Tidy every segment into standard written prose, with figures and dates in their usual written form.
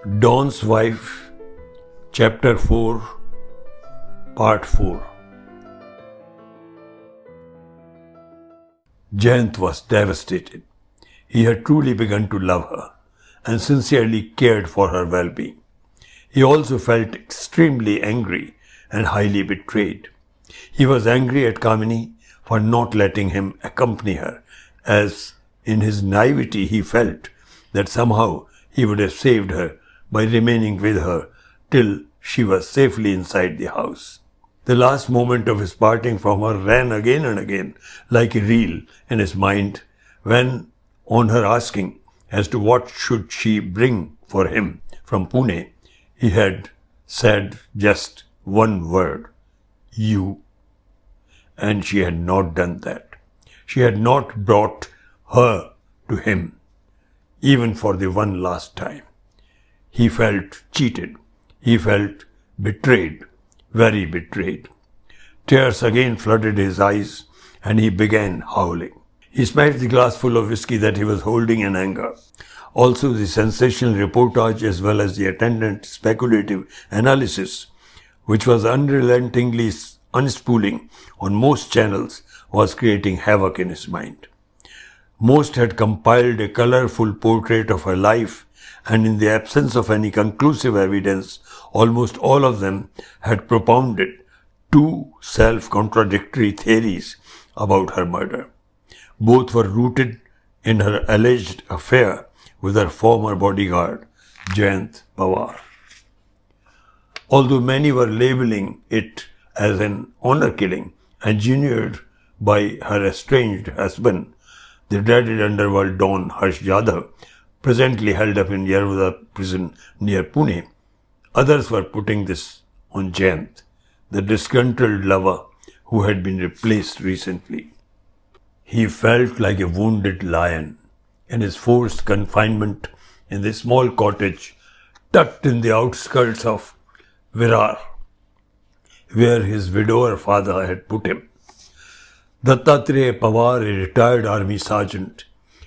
Don's Wife, Chapter 4, Part 4. Jayant was devastated. He had truly begun to love her and sincerely cared for her well-being. He also felt extremely angry and highly betrayed. He was angry at Kamini for not letting him accompany her, as in his naivety he felt that somehow he would have saved her by remaining with her till she was safely inside the house. The last moment of his parting from her ran again and again like a reel in his mind when, on her asking as to what should she bring for him from Pune, he had said just one word, "You." And she had not done that. She had not brought her to him, even for the one last time. He felt cheated. He felt betrayed, very betrayed. Tears again flooded his eyes and he began howling. He smashed the glass full of whiskey that he was holding in anger. Also the sensational reportage as well as the attendant speculative analysis, which was unrelentingly unspooling on most channels, was creating havoc in his mind. Most had compiled a colorful portrait of her life, and in the absence of any conclusive evidence, almost all of them had propounded two self-contradictory theories about her murder. Both were rooted in her alleged affair with her former bodyguard, Jayant Pawar. Although many were labeling it as an honor killing engineered by her estranged husband, the dreaded underworld Don Harsh Jadhav, presently held up in Yarwada prison near Pune, others were putting this on Jayant, the disgruntled lover who had been replaced recently. He felt like a wounded lion in his forced confinement in the small cottage tucked in the outskirts of Virar, where his widower father had put him. Dattatreya Pawar, a retired army sergeant,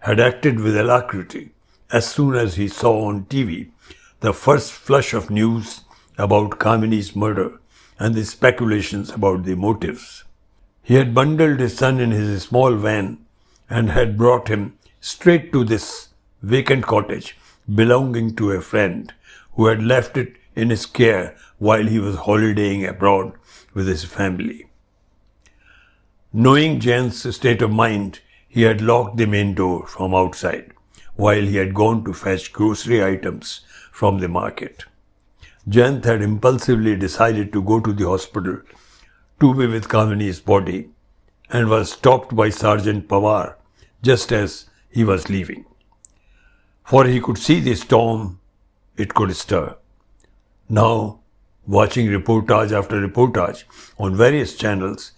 had acted with alacrity as soon as he saw on TV the first flush of news about Kamini's murder and the speculations about the motives. He had bundled his son in his small van and had brought him straight to this vacant cottage belonging to a friend who had left it in his care while he was holidaying abroad with his family. Knowing Jayant's state of mind, he had locked the main door from outside while he had gone to fetch grocery items from the market. Jayant had impulsively decided to go to the hospital to be with Kamini's body and was stopped by Sergeant Pawar just as he was leaving. For he could see the storm it could stir. Now, watching reportage after reportage on various channels,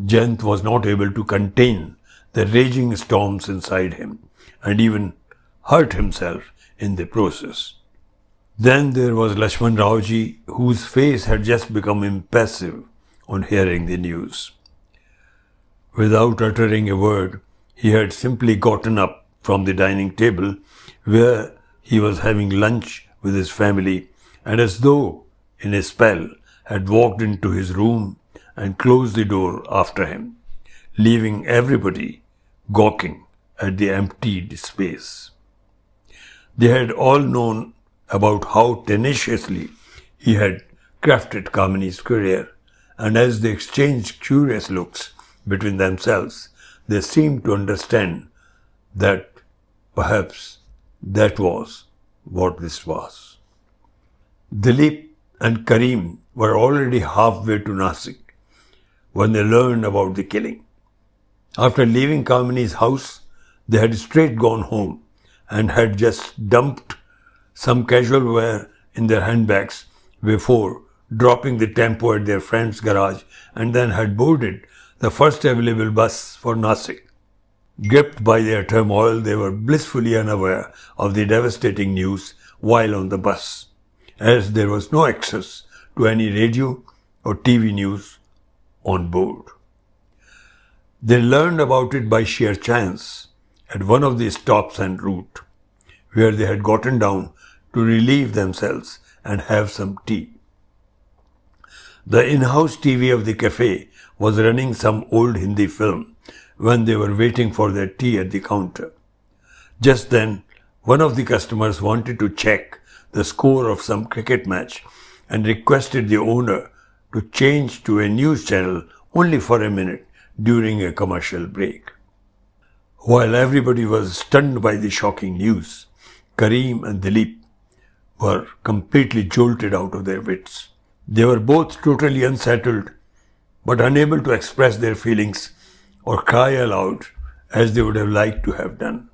Jayant was not able to contain the raging storms inside him and even hurt himself in the process. Then there was Lakshman Raoji, whose face had just become impassive on hearing the news. Without uttering a word, he had simply gotten up from the dining table where he was having lunch with his family and, as though in a spell, had walked into his room and closed the door after him, leaving everybody gawking at the emptied space. They had all known about how tenaciously he had crafted Kamini's career, and as they exchanged curious looks between themselves, they seemed to understand that perhaps that was what this was. Dilip and Karim were already halfway to Nasik when they learned about the killing. After leaving Kamini's house, they had straight gone home and had just dumped some casual wear in their handbags before dropping the tempo at their friend's garage, and then had boarded the first available bus for Nasik. Gripped by their turmoil, they were blissfully unaware of the devastating news while on the bus, as there was no access to any radio or TV news on board. They learned about it by sheer chance at one of the stops en route, where they had gotten down to relieve themselves and have some tea. The in-house TV of the cafe was running some old Hindi film when they were waiting for their tea at the counter. Just then, one of the customers wanted to check the score of some cricket match and requested the owner to change to a news channel only for a minute during a commercial break. While everybody was stunned by the shocking news, Kareem and Dilip were completely jolted out of their wits. They were both totally unsettled, but unable to express their feelings or cry aloud as they would have liked to have done.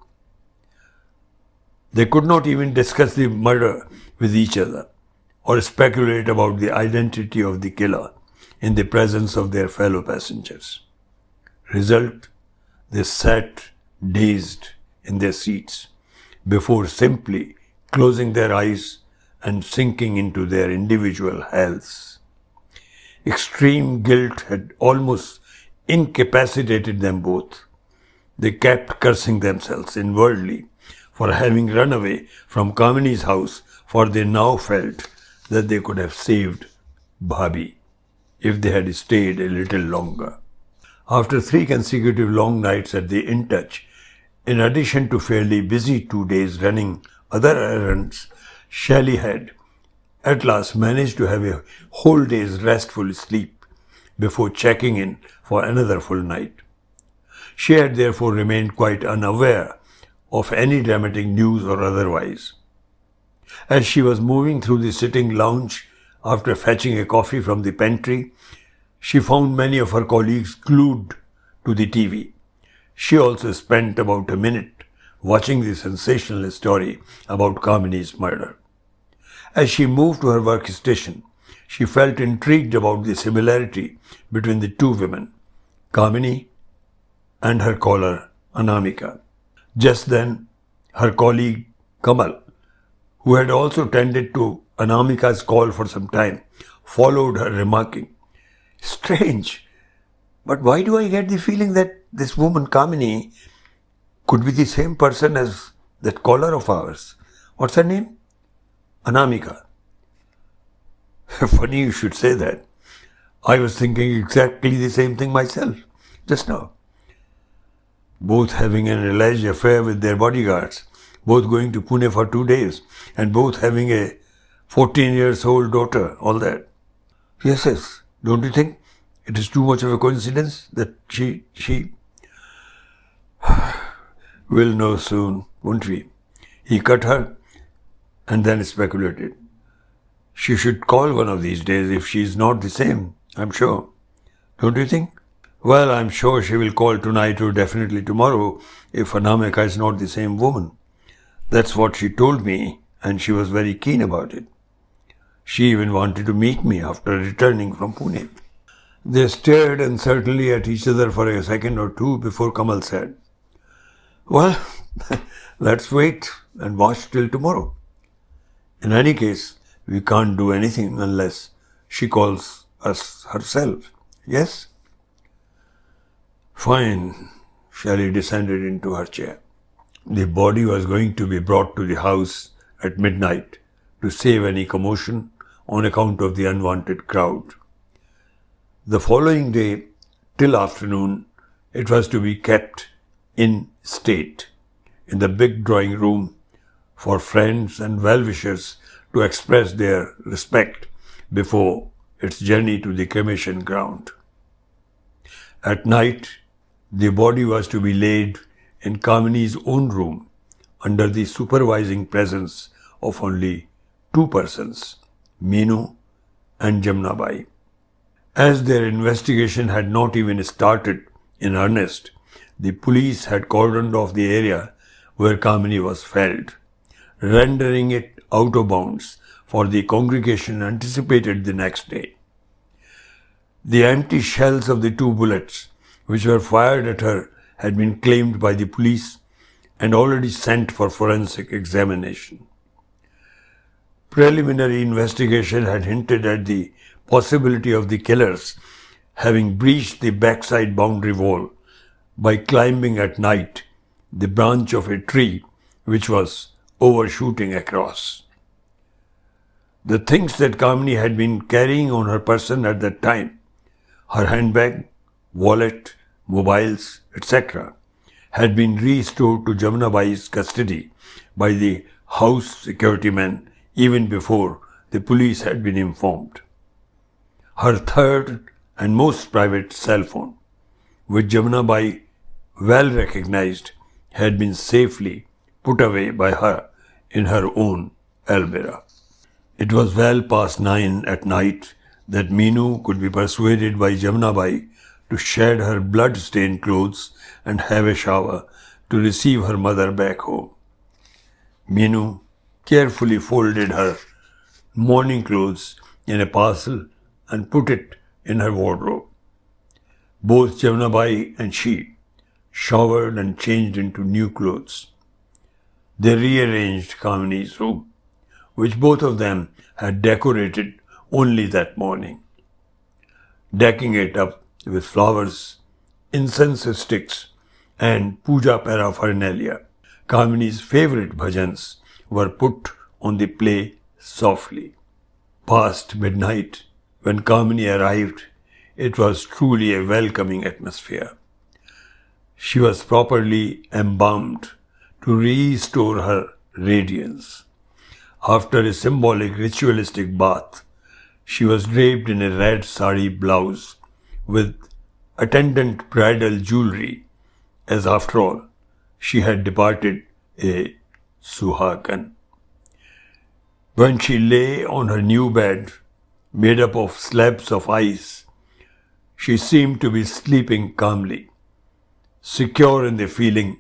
They could not even discuss the murder with each other or speculate about the identity of the killer in the presence of their fellow passengers. Result, they sat dazed in their seats before simply closing their eyes and sinking into their individual hells. Extreme guilt had almost incapacitated them both. They kept cursing themselves inwardly for having run away from Kamini's house, for they now felt that they could have saved Bhabhi if they had stayed a little longer. After 3 consecutive long nights at the In Touch, in addition to fairly busy 2 days running other errands, Shelley had at last managed to have a whole day's restful sleep before checking in for another full night. She had therefore remained quite unaware of any dramatic news or otherwise. As she was moving through the sitting lounge after fetching a coffee from the pantry, she found many of her colleagues glued to the TV. She also spent about a minute watching the sensational story about Kamini's murder. As she moved to her workstation, she felt intrigued about the similarity between the two women, Kamini and her caller, Anamika. Just then, her colleague, Kamal, who had also tended to Anamika's call for some time, followed her, remarking, "Strange, but why do I get the feeling that this woman, Kamini, could be the same person as that caller of ours? What's her name?" "Anamika." "Funny you should say that. I was thinking exactly the same thing myself, just now. Both having an alleged affair with their bodyguards, both going to Pune for 2 days, and both having a 14-year-old daughter, all that. Yes, don't you think it is too much of a coincidence that she... We'll know soon, won't we?" He cut her and then speculated. "She should call one of these days if she is not the same, I'm sure. Don't you think?" "Well, I'm sure she will call tonight or definitely tomorrow if Anamika is not the same woman. That's what she told me, and she was very keen about it. She even wanted to meet me after returning from Pune." They stared uncertainly at each other for a second or two before Kamal said, "Well, let's wait and watch till tomorrow. In any case, we can't do anything unless she calls us herself. Yes?" "Fine." Shelley descended into her chair. The body was going to be brought to the house at midnight to save any commotion on account of the unwanted crowd. The following day, till afternoon, it was to be kept in state in the big drawing room for friends and well-wishers to express their respect before its journey to the cremation ground. At night, the body was to be laid in Kamini's own room under the supervising presence of only 2 persons, Meenu and Jamnabai. As their investigation had not even started in earnest, the police had cordoned off the area where Kamini was felled, rendering it out of bounds for the congregation anticipated the next day. The empty shells of the 2 bullets which were fired at her had been claimed by the police and already sent for forensic examination. Preliminary investigation had hinted at the possibility of the killers having breached the backside boundary wall by climbing at night the branch of a tree which was overshooting across. The things that Kamini had been carrying on her person at that time, her handbag, wallet, mobiles, etc., had been restored to Jamunabai's custody by the house security men even before the police had been informed. Her third and most private cell phone, which Jamunabai well recognized, had been safely put away by her in her own Almira. It was well past 9 at night that Meenu could be persuaded by Jamunabai to shed her blood-stained clothes and have a shower to receive her mother back home. Meenu carefully folded her mourning clothes in a parcel and put it in her wardrobe. Both Jamunabai and she showered and changed into new clothes. They rearranged Kamini's room, which both of them had decorated only that morning, decking it up with flowers, incense sticks, and puja paraphernalia. Kamini's favorite bhajans were put on the play softly. Past midnight, when Kamini arrived, it was truly a welcoming atmosphere. She was properly embalmed to restore her radiance. After a symbolic ritualistic bath, she was draped in a red sari blouse with attendant bridal jewelry, as after all, she had departed a suhagan. When she lay on her new bed, made up of slabs of ice, she seemed to be sleeping calmly, secure in the feeling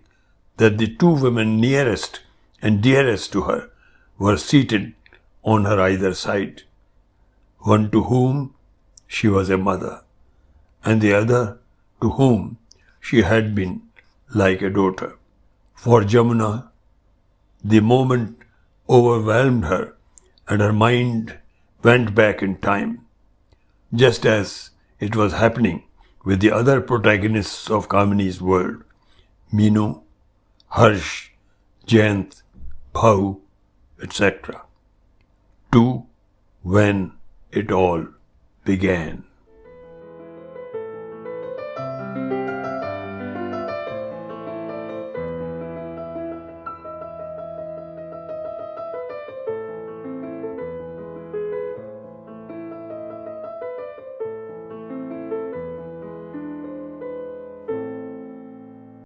that the two women nearest and dearest to her were seated on her either side, one to whom she was a mother, and the other to whom she had been like a daughter. For Jamuna, the moment overwhelmed her and her mind went back in time, just as it was happening with the other protagonists of Kamini's world, Meenu, Harsh, Jayant, Bhau, etc., to when it all began.